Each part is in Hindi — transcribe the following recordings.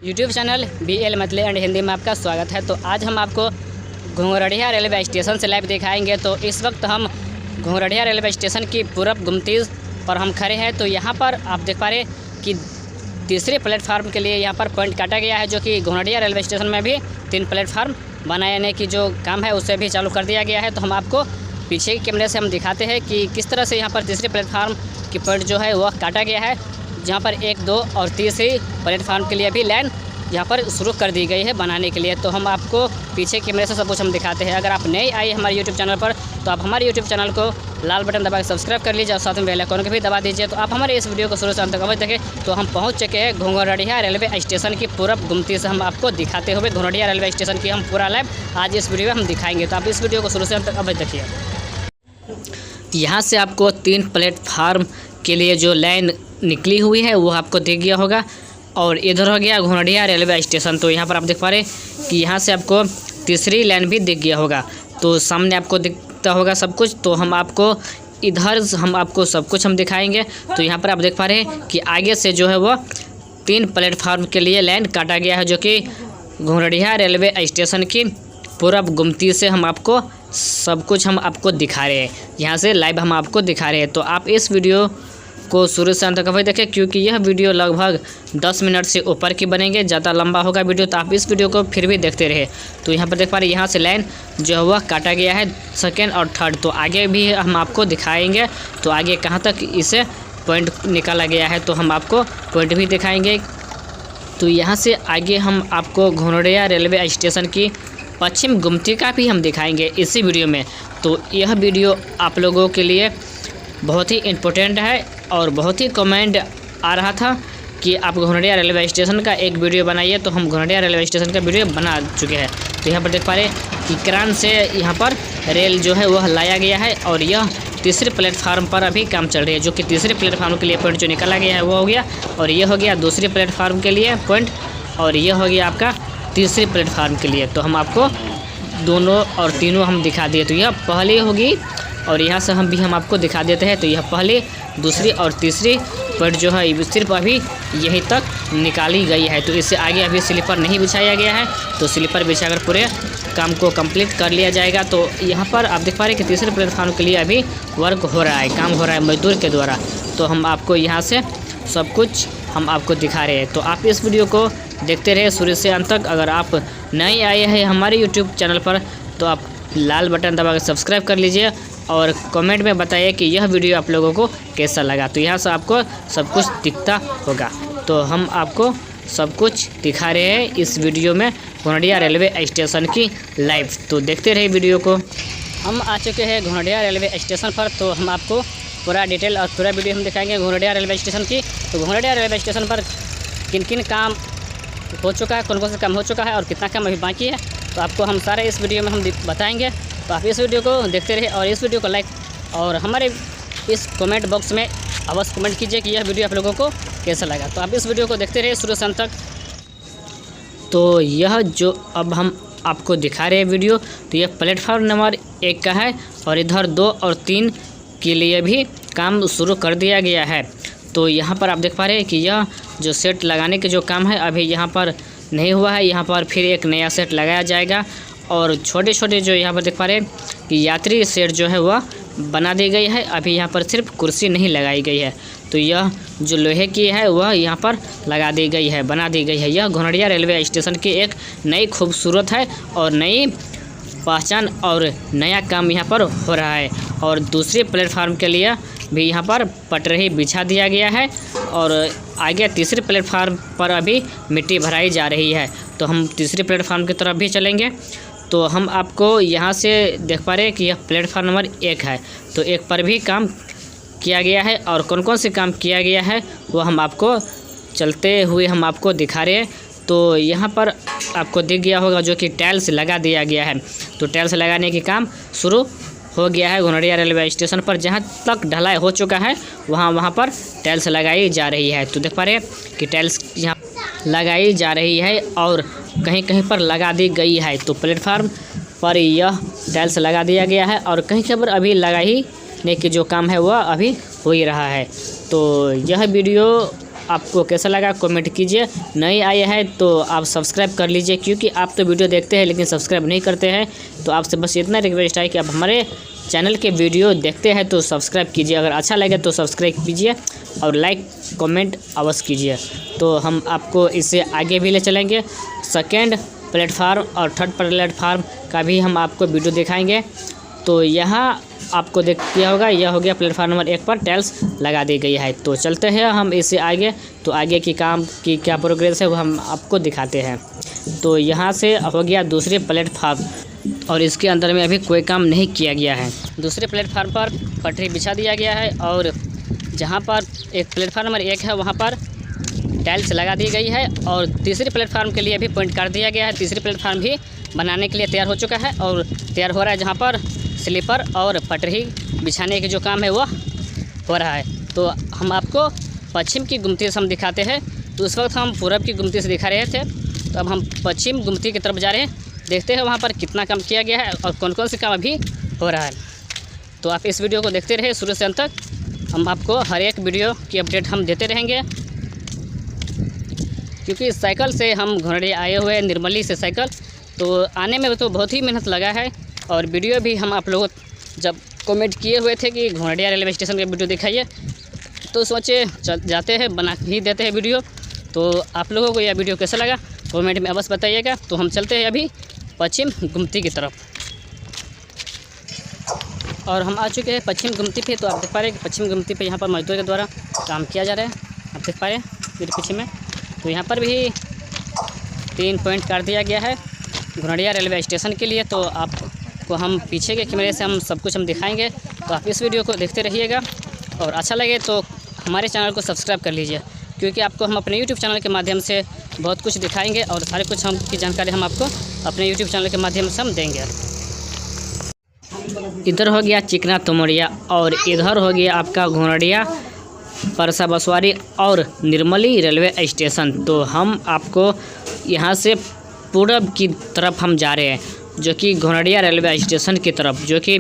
YouTube channel BL Matle and Hindi में आपका स्वागत है। तो आज हम आपको घुंघरड़िया रेलवे स्टेशन से लाइव दिखाएंगे। तो इस वक्त हम घुंघरड़िया रेलवे स्टेशन की पूरब गुमती पर हम खड़े हैं। तो यहाँ पर आप देख पा रहे कि तीसरे प्लेटफार्म के लिए यहाँ पर पॉइंट काटा गया है, जो कि घुंघरड़िया रेलवे स्टेशन में भी 3 प्लेटफार्म बनाने की जो काम है उसे भी चालू कर दिया गया है। तो हम आपको पीछे के कैमरे से हम दिखाते हैं कि किस तरह से यहाँ पर तीसरे प्लेटफार्म की पॉइंट जो है वह काटा गया है, जहाँ पर 1, 2 और तीसरी प्लेटफार्म के लिए भी लाइन यहाँ पर शुरू कर दी गई है बनाने के लिए। तो हम आपको पीछे कैमरे से सब कुछ हम दिखाते हैं। अगर आप नए आए हमारे यूट्यूब चैनल पर तो आप हमारे यूट्यूब चैनल को लाल बटन दबा के सब्सक्राइब कर लीजिए और साथ में बेल आइकन को भी दबा दीजिए। तो आप हमारे इस वीडियो को शुरू से अंत तक अवश्य देखें। तो हम पहुँच चुके हैं घुंघरड़िया रेलवे स्टेशन की पूरब गुमती से हम आपको दिखाते हुए घुंघरड़िया रेलवे स्टेशन की हम पूरा लाइव आज इस वीडियो में हम दिखाएंगे। तो आप इस वीडियो को शुरू से अंत तक अवश्य देखिए। यहाँ से आपको 3 प्लेटफार्म के लिए जो लाइन निकली हुई है वो आपको दिख गया होगा, और इधर हो गया घुंघरड़िया रेलवे स्टेशन। तो यहाँ पर आप देख पा रहे कि यहाँ से आपको तीसरी लाइन भी दिख गया होगा। तो सामने आपको दिखता होगा सब कुछ। तो हम आपको इधर सब कुछ हम दिखाएंगे। तो यहाँ पर आप देख पा रहे हैं कि आगे से जो है वो 3 प्लेटफार्म के लिए लाइन काटा गया है, जो कि घुंघरड़िया रेलवे स्टेशन की पूरब गुमती से हम आपको सब कुछ हम आपको दिखा रहे हैं। यहाँ से लाइव हम आपको दिखा रहे हैं। तो आप इस वीडियो को शुरू से अंत तक अवश्य देखें, क्योंकि यह वीडियो लगभग 10 मिनट से ऊपर की बनेंगे, ज़्यादा लंबा होगा वीडियो। तो आप इस वीडियो को फिर भी देखते रहे। तो यहाँ पर देख पा रहे यहाँ से लाइन जो है वह काटा गया है 2nd और 3rd। तो आगे भी हम आपको दिखाएंगे। तो आगे कहाँ तक इसे पॉइंट निकाला गया है तो हम आपको पॉइंट भी दिखाएंगे। तो यहाँ से आगे हम आपको घुंघरड़िया रेलवे स्टेशन की पश्चिम गुमती का भी हम दिखाएंगे इसी वीडियो में। तो यह वीडियो आप लोगों के लिए बहुत ही इम्पोर्टेंट है, और बहुत ही कमेंट आ रहा था कि आप घुंघरड़िया रेलवे स्टेशन का एक वीडियो बनाइए। तो हम घुंघरड़िया रेलवे स्टेशन का वीडियो बना चुके हैं। तो यहाँ पर देख पा रहे कि क्रान से यहाँ पर रेल जो है वह लाया गया है, और यह तीसरे प्लेटफार्म पर अभी काम चल रही है, जो कि तीसरे प्लेटफार्म के लिए पॉइंट जो निकाला गया है वो हो गया, और ये हो गया दूसरे प्लेटफार्म के लिए पॉइंट, और ये हो गया आपका तीसरे प्लेटफार्म के लिए। तो हम आपको दोनों और तीनों हम दिखा दिए। तो यह पहली होगी, और यहाँ से हम आपको दिखा देते हैं। तो यह पहली, दूसरी और तीसरी पॉइंट जो है सिर्फ अभी यहीं तक निकाली गई है। तो इससे आगे अभी स्लीपर नहीं बिछाया गया है। तो स्लीपर बिछाकर पूरे काम को कंप्लीट कर लिया जाएगा। तो यहाँ पर आप देख पा रहे हैं कि तीसरे प्लेटफार्म के लिए अभी वर्क हो रहा है, काम हो रहा है मजदूर के द्वारा। तो हम आपको यहाँ से सब कुछ हम आपको दिखा रहे हैं। तो आप इस वीडियो को देखते रहे शुरू से अंत तक। अगर आप नए आए हैं हमारे यूट्यूब चैनल पर तो आप लाल बटन दबा कर सब्सक्राइब कर लीजिए, और कमेंट में बताइए कि यह वीडियो आप लोगों को कैसा लगा। तो यहाँ से आपको सब कुछ दिखता होगा। तो हम आपको सब कुछ दिखा रहे हैं इस वीडियो में घुंघरड़िया रेलवे स्टेशन की लाइव। तो देखते रहे वीडियो को। हम आ चुके हैं घुंघरड़िया रेलवे स्टेशन पर। तो हम आपको पूरा डिटेल और पूरा वीडियो हम दिखाएंगे घुंघरड़िया रेलवे स्टेशन की। तो घुंघरड़िया रेलवे स्टेशन पर किन किन काम हो चुका है, कौन कौन सा काम हो चुका है और कितना काम अभी बाकी है, तो आपको हम सारे इस वीडियो में हम बताएंगे। तो आप इस वीडियो को देखते रहे, और इस वीडियो को लाइक और हमारे इस कमेंट बॉक्स में अवश्य कमेंट कीजिए कि यह वीडियो आप लोगों को कैसा लगा। तो आप इस वीडियो को देखते रहे शुरू से अंत तक। तो यह जो अब हम आपको दिखा रहे हैं वीडियो, तो यह प्लेटफार्म नंबर 1 का है, और इधर 2 और 3 के लिए भी काम शुरू कर दिया गया है। तो यहाँ पर आप देख पा रहे हैं कि यह जो सेट लगाने के जो काम है अभी यहाँ पर नहीं हुआ है। यहाँ पर फिर एक नया सेट लगाया जाएगा, और छोटे छोटे जो यहाँ पर देख पा रहे हैं कि यात्री सेट जो है वह बना दी गई है। अभी यहाँ पर सिर्फ कुर्सी नहीं लगाई गई है। तो यह जो लोहे की है वह यहाँ पर लगा दी गई है, बना दी गई है। यह घुंघरड़िया रेलवे स्टेशन की एक नई खूबसूरत है और नई पहचान और नया काम यहाँ पर हो रहा है। और दूसरे प्लेटफार्म के लिए भी यहाँ पर पटरी बिछा दिया गया है, और आगे तीसरे प्लेटफार्म पर अभी मिट्टी भराई जा रही है। तो हम तीसरे प्लेटफार्म की तरफ भी चलेंगे। तो हम आपको यहाँ से देख पा रहे हैं कि यह प्लेटफार्म नंबर 1 है। तो 1 पर भी काम किया गया है, और कौन कौन से काम किया गया है वो हम आपको चलते हुए हम आपको दिखा रहे हैं। तो यहाँ पर आपको दिख गया होगा जो कि टाइल्स लगा दिया गया है। तो टाइल्स लगाने के काम शुरू हो गया है घुंघरड़िया रेलवे स्टेशन पर। जहाँ तक ढलाई हो चुका है वहाँ पर टाइल्स लगाई जा रही है। तो देख पा रहे हैं कि टाइल्स यहाँ लगाई जा रही है, और कहीं कहीं पर लगा दी गई है। तो प्लेटफार्म पर यह टाइल्स लगा दिया गया है, और कहीं कहीं पर अभी लगाने की जो काम है वह अभी हो ही रहा है। तो यह वीडियो आपको कैसा लगा कमेंट कीजिए। नए आए हैं तो आप सब्सक्राइब कर लीजिए, क्योंकि आप तो वीडियो देखते हैं लेकिन सब्सक्राइब नहीं करते हैं। तो आपसे बस इतना रिक्वेस्ट है कि आप हमारे चैनल के वीडियो देखते हैं तो सब्सक्राइब कीजिए, अगर अच्छा लगे तो सब्सक्राइब कीजिए और लाइक कमेंट अवश्य कीजिए। तो हम आपको इससे आगे भी ले चलेंगे। सेकेंड प्लेटफार्म और थर्ड प्लेटफार्म का भी हम आपको वीडियो दिखाएंगे। तो यहाँ आपको देख किया होगा, यह हो गया प्लेटफार्म नंबर 1 पर टाइल्स लगा दी गई है। तो चलते हैं हम इससे आगे। तो आगे की काम की क्या प्रोग्रेस है वो हम आपको दिखाते हैं। तो यहाँ से हो गया दूसरे प्लेटफार्म और इसके अंदर में अभी कोई काम नहीं किया गया है। दूसरे प्लेटफार्म पर पटरी बिछा दिया गया है और जहाँ पर एक प्लेटफार्म नंबर 1 है वहाँ पर टाइल्स लगा दी गई है और तीसरे प्लेटफार्म के लिए भी पॉइंट कर दिया गया है। तीसरी प्लेटफार्म भी बनाने के लिए तैयार हो चुका है और तैयार हो रहा है, जहाँ पर स्लीपर और पटरी बिछाने के जो काम है वो हो रहा है। तो हम आपको पश्चिम की गुमती से हम दिखाते हैं। तो उस वक्त हम पूरब की गुमती से दिखा रहे थे, तो अब हम पश्चिम गुमती की तरफ जा रहे हैं। देखते हैं वहाँ पर कितना काम किया गया है और कौन कौन से काम अभी हो रहा है। तो आप इस वीडियो को देखते रहे शुरू से अंत तक। हम आपको हर एक वीडियो की अपडेट हम देते रहेंगे, क्योंकि साइकिल से हम घोरडिया आए हुए हैं, निर्मली से साइकिल। तो आने में तो बहुत ही मेहनत लगा है और वीडियो भी हम आप लोगों जब कमेंट किए हुए थे कि घोरडिया रेलवे स्टेशन का वीडियो दिखाइए, तो सोचे जाते हैं बना ही देते हैं वीडियो। तो आप लोगों को यह वीडियो कैसा लगा कमेंट में अवश्य बताइएगा। तो हम चलते हैं अभी पश्चिम गुमती की तरफ और हम आ चुके हैं पश्चिम गुमती पे। तो आप देख पा रहे हैं कि पश्चिम गुमती पे यहाँ पर मजदूर के द्वारा काम किया जा रहा है। आप देख पा रहे हैं मेरे पीछे में। तो यहाँ पर भी 3 पॉइंट कर दिया गया है घोरडिया रेलवे स्टेशन के लिए। तो आपको हम पीछे के कैमरे से हम सब कुछ हम दिखाएंगे। तो आप इस वीडियो को देखते रहिएगा और अच्छा लगे तो हमारे चैनल को सब्सक्राइब कर लीजिए, क्योंकि आपको हम अपने यूट्यूब चैनल के माध्यम से बहुत कुछ दिखाएंगे और सारे कुछ हम की जानकारी हम आपको अपने यूट्यूब चैनल के माध्यम से हम देंगे। इधर हो गया चिकना तोमड़िया और इधर हो गया आपका घोरडिया परसा बसवारी और निर्मली रेलवे स्टेशन। तो हम आपको यहाँ से पूरब की तरफ हम जा रहे हैं, जो कि घोरडिया रेलवे स्टेशन की तरफ, जो कि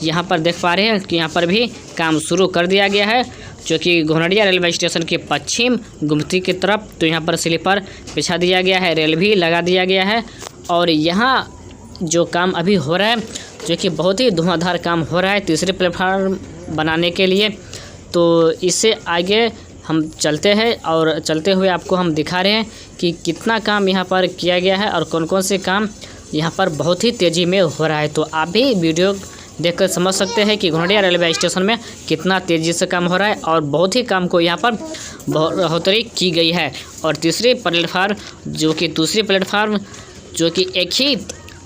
यहाँ पर देख पा रहे हैं कि यहाँ पर भी काम शुरू कर दिया गया है, जो कि घोरडिया रेलवे स्टेशन के पश्चिम गुमती की तरफ। तो यहाँ पर स्लीपर बिछा दिया गया है, रेल भी लगा दिया गया है और यहाँ जो काम अभी हो रहा है, जो कि बहुत ही धुआंधार काम हो रहा है तीसरे प्लेटफार्म बनाने के लिए। तो इससे आगे हम चलते हैं और चलते हुए आपको हम दिखा रहे हैं कि कितना काम यहाँ पर किया गया है और कौन कौन से काम यहाँ पर बहुत ही तेज़ी में हो रहा है। तो आप भी वीडियो देखकर समझ सकते हैं कि घोरडिया रेलवे स्टेशन में कितना तेज़ी से काम हो रहा है और बहुत ही काम को यहाँ पर बढ़ोतरी की गई है। और तीसरी प्लेटफार्म जो कि दूसरी प्लेटफार्म जो कि एक ही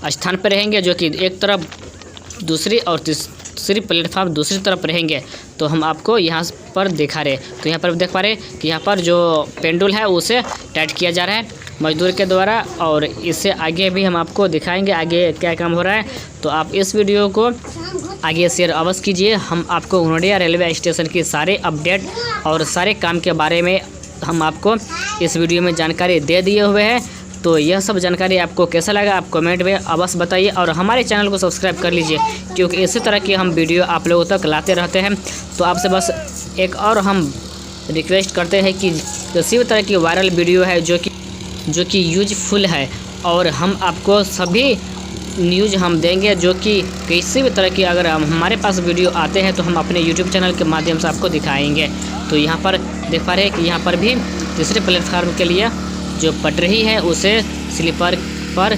स्थान पर रहेंगे, जो कि एक तरफ दूसरी और तीसरी प्लेटफार्म दूसरी तरफ रहेंगे। तो हम आपको यहाँ पर दिखा रहे। तो यहाँ पर देख पा रहे कि यहाँ पर जो पेंडुल है उसे टाइट किया जा रहा है मजदूर के द्वारा और इससे आगे भी हम आपको दिखाएंगे आगे क्या काम हो रहा है। तो आप इस वीडियो को आगे शेयर अवश्य कीजिए। हम आपको घोरडिया रेलवे स्टेशन की सारे अपडेट और सारे काम के बारे में हम आपको इस वीडियो में जानकारी दे दिए हुए हैं। तो यह सब जानकारी आपको कैसा लगा आप कमेंट में अवश्य बताइए और हमारे चैनल को सब्सक्राइब कर लीजिए, क्योंकि इसी तरह की हम वीडियो आप लोगों तक लाते रहते हैं। तो आपसे बस एक और हम रिक्वेस्ट करते हैं कि किसी भी तरह की वायरल वीडियो है जो कि यूजफुल है और हम आपको सभी न्यूज़ हम देंगे, जो कि किसी भी तरह की अगर हमारे पास वीडियो आते हैं तो हम अपने यूट्यूब चैनल के माध्यम से आपको दिखाएंगे। तो यहाँ पर देख पा रहे हैं कि यहाँ पर भी तीसरे प्लेटफार्म के लिए जो पटरी है उसे स्लीपर पर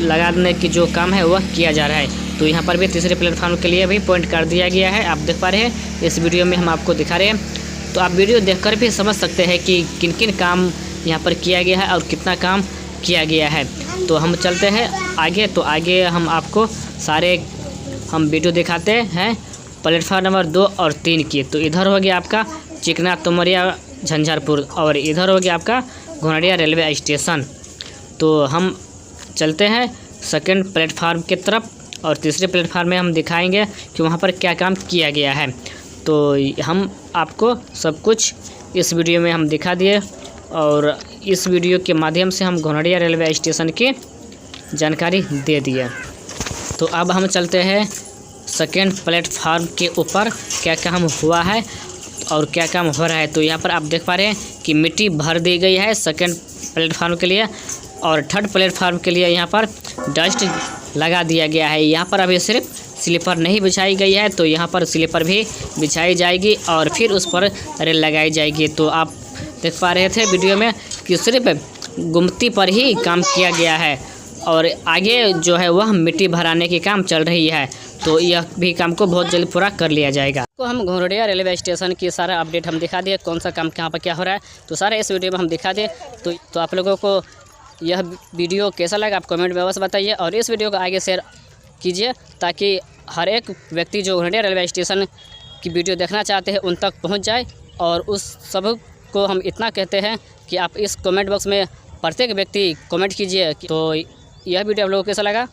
लगाने की जो काम है वह किया जा रहा है। तो यहाँ पर भी तीसरे प्लेटफार्म के लिए भी पॉइंट कर दिया गया है। आप देख पा रहे हैं इस वीडियो में हम आपको दिखा रहे हैं। तो आप वीडियो देखकर भी समझ सकते हैं कि किन किन काम यहाँ पर किया गया है और कितना काम किया गया है। तो हम चलते हैं आगे। तो आगे हम आपको सारे हम वीडियो दिखाते हैं प्लेटफार्म नंबर 2 और 3 की। तो इधर हो गया आपका चिकना तोमड़िया झंझारपुर और इधर हो गया आपका घोरडिया रेलवे स्टेशन। तो हम चलते हैं सेकंड प्लेटफार्म की तरफ और तीसरे प्लेटफार्म में हम दिखाएंगे कि वहाँ पर क्या काम किया गया है। तो हम आपको सब कुछ इस वीडियो में हम दिखा दिए और इस वीडियो के माध्यम से हम घोरडिया रेलवे स्टेशन की जानकारी दे दिए। तो अब हम चलते हैं सेकेंड प्लेटफार्म के ऊपर क्या काम हुआ है और क्या काम हो रहा है। तो यहाँ पर आप देख पा रहे हैं कि मिट्टी भर दी गई है सेकंड प्लेटफार्म के लिए, और थर्ड प्लेटफार्म के लिए यहाँ पर डस्ट लगा दिया गया है। यहाँ पर अभी सिर्फ स्लीपर नहीं बिछाई गई है, तो यहाँ पर स्लीपर भी बिछाई जाएगी और फिर उस पर रेल लगाई जाएगी। तो आप देख पा रहे थे वीडियो में कि सिर्फ गुमती पर ही काम किया गया है और आगे जो है वह मिट्टी भराने की काम चल रही है। तो यह भी काम को बहुत जल्द पूरा कर लिया जाएगा। तो हम घोंघरडिया रेलवे स्टेशन की सारा अपडेट हम दिखा दिए, कौन सा काम कहाँ पर क्या हो रहा है, तो सारा इस वीडियो में हम दिखा दें। तो आप लोगों को यह वीडियो कैसा लगा आप कमेंट में अवश्य बताइए, और इस वीडियो को आगे शेयर कीजिए ताकि हर एक व्यक्ति जो घोंघरडिया रेलवे स्टेशन की वीडियो देखना चाहते हैं उन तक पहुँच जाए। और उस सब को हम इतना कहते हैं कि आप इस कमेंट बॉक्स में प्रत्येक व्यक्ति कमेंट कीजिए। तो यह वीडियो आप लोगों को कैसा लगा,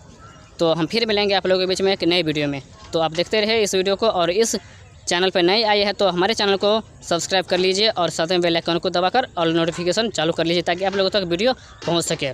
तो हम फिर मिलेंगे आप लोगों के बीच में एक नई वीडियो में। तो आप देखते रहे इस वीडियो को, और इस चैनल पर नए आए हैं तो हमारे चैनल को सब्सक्राइब कर लीजिए और साथ में बेल आइकन को दबाकर ऑल नोटिफिकेशन चालू कर लीजिए ताकि आप लोगों तक वीडियो पहुंच सके।